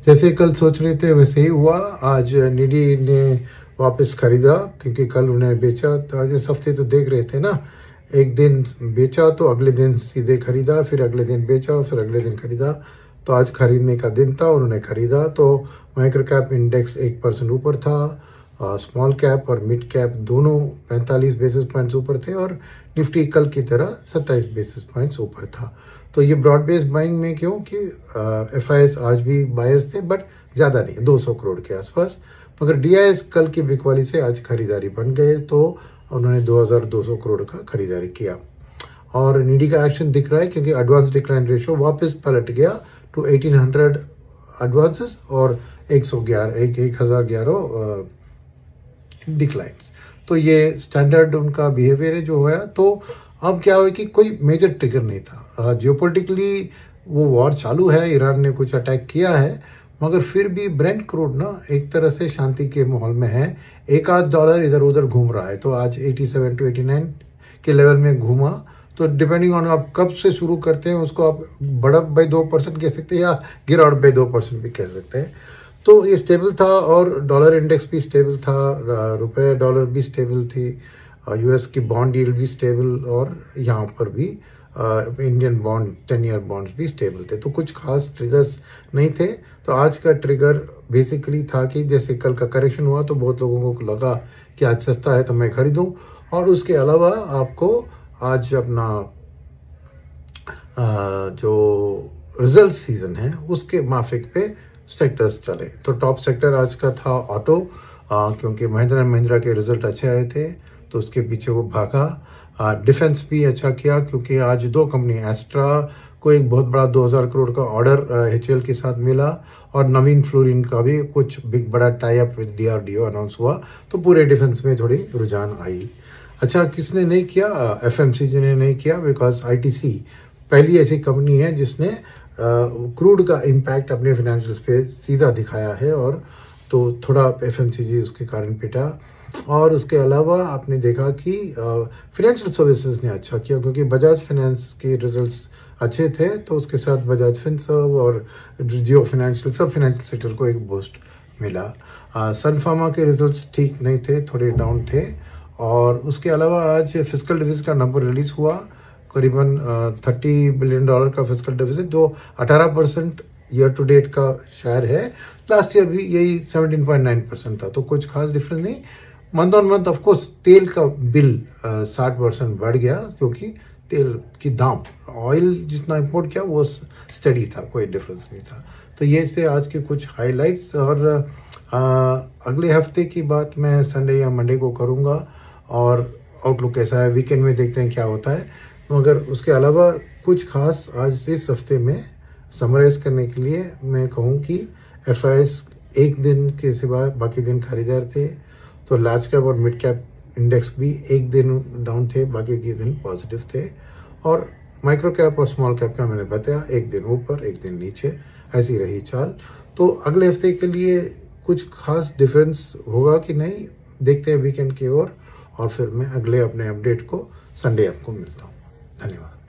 जैसे कल सोच रहे थे वैसे ही हुआ। आज निडी ने वापस खरीदा क्योंकि कल उन्हें बेचा। तो आज इस हफ्ते तो देख रहे थे ना, एक दिन बेचा तो अगले दिन सीधे खरीदा, फिर अगले दिन बेचा, फिर अगले दिन खरीदा। तो आज खरीदने का दिन था, उन्होंने खरीदा। तो माइक्रो कैप इंडेक्स 1% ऊपर था, स्मॉल कैप और मिड कैप दोनों 45 बेसिस पॉइंट्स ऊपर थे, और निफ्टी कल की तरह 27 बेसिस पॉइंट्स ऊपर था। तो ये ब्रॉड बेस्ड बाइंग में क्यों कि एफआईएस आज भी बायर्स थे, बट ज़्यादा नहीं, 200 करोड़ के आसपास। मगर डीआईएस कल की बिकवाली से आज खरीदारी बन गए, तो उन्होंने 2200 करोड़ का खरीदारी किया। और निडी का एक्शन दिख रहा है क्योंकि एडवांस डिक्लाइन रेशियो वापस पलट गया टू 1800 एडवांसेस और 1011 डिक्लाइंस। तो ये स्टैंडर्ड उनका बिहेवियर है जो है। तो अब क्या हुआ कि कोई मेजर ट्रिगर नहीं था। जियोपॉलिटिकली वो वॉर चालू है, ईरान ने कुछ अटैक किया है, मगर फिर भी ब्रेंट क्रूड ना एक तरह से शांति के माहौल में है। एक आध डॉलर इधर उधर घूम रहा है, तो आज 87 to 89 के लेवल में घूमा। तो डिपेंडिंग ऑन आप कब से शुरू करते हैं उसको आप बढ़त बाई 2% कह सकते हैं या गिरावट बाई 2% भी कह सकते हैं। तो ये स्टेबल था, और डॉलर इंडेक्स भी स्टेबल था, रुपए डॉलर भी स्टेबल थी, यूएस की बॉन्ड यील्ड भी स्टेबल, और यहाँ पर भी इंडियन बॉन्ड 10 ईयर बॉन्ड्स भी स्टेबल थे। तो कुछ खास ट्रिगर्स नहीं थे। तो आज का ट्रिगर बेसिकली था कि जैसे कल का करेक्शन हुआ तो बहुत लोगों को लगा कि आज सस्ता है तो मैं खरीदूं, और उसके अलावा आपको आज अपना जो रिजल्ट सीजन है उसके माफिक पे सेक्टर्स चले। तो टॉप सेक्टर आज का था ऑटो, क्योंकि महिंद्रा एंड महिंद्रा के रिजल्ट अच्छे आए थे तो उसके पीछे वो भागा। डिफेंस भी अच्छा किया क्योंकि आज दो कंपनी, एस्ट्रा को एक बहुत बड़ा 2000 करोड़ का ऑर्डर एचएल के साथ मिला, और नवीन फ्लोरिन का भी कुछ बिग बड़ा tie up with DRDO announce हुआ। तो पूरे डिफेंस में थोड़ी रुझान आई। अच्छा, किसने नहीं किया? एफएमसीजी ने नहीं किया, बिकॉज आईटीसी पहली ऐसी कंपनी है जिसने क्रूड का इम्पैक्ट अपने फाइनेंशियल्स पे सीधा दिखाया है, और तो थोड़ा एफएमसीजी उसके कारण पिटा। और उसके अलावा आपने देखा कि फाइनेंशियल सर्विसेज ने अच्छा किया क्योंकि बजाज फाइनेंस के रिजल्ट्स अच्छे थे, तो उसके साथ बजाज फिनसर्व और जियो फाइनेंशियल, सब फाइनेंशियल सेक्टर को एक बूस्ट मिला। सन फार्मा के रिजल्ट्स ठीक नहीं थे, थोड़े डाउन थे। और उसके अलावा आज फिस्कल डिफिसिट का नंबर रिलीज हुआ, करीबन $30 बिलियन का फिस्कल डिफिसिट, जो 18% ईयर टू डेट का शेयर है। लास्ट ईयर भी यही 17.9% था, तो कुछ खास डिफरेंस नहीं। मंथ ऑन मंथ ऑफकोर्स तेल का बिल 60% बढ़ गया क्योंकि तेल की दाम, ऑयल जितना इंपोर्ट किया वो स्टडी था, कोई डिफरेंस नहीं था। तो ये थे आज के कुछ हाइलाइट्स, और अगले हफ्ते की बात मैं संडे या मंडे को करूँगा, और आउटलुक कैसा है वीकेंड में देखते हैं क्या होता है। मगर उसके अलावा कुछ खास आज इस हफ्ते में समराइज करने के लिए मैं कहूँ कि एफआईएस एक दिन के सिवा बाकी दिन खरीदार थे। तो लार्ज कैप और मिड कैप इंडेक्स भी एक दिन डाउन थे, बाकी के दिन पॉजिटिव थे। और माइक्रो कैप और स्मॉल कैप का मैंने बताया, एक दिन ऊपर एक दिन नीचे, ऐसी रही चाल। तो अगले हफ्ते के लिए कुछ खास डिफरेंस होगा कि नहीं, देखते हैं वीकेंड की ओर, और फिर मैं अगले अपने अपडेट को संडे आपको मिलता हूँ। धन्यवाद।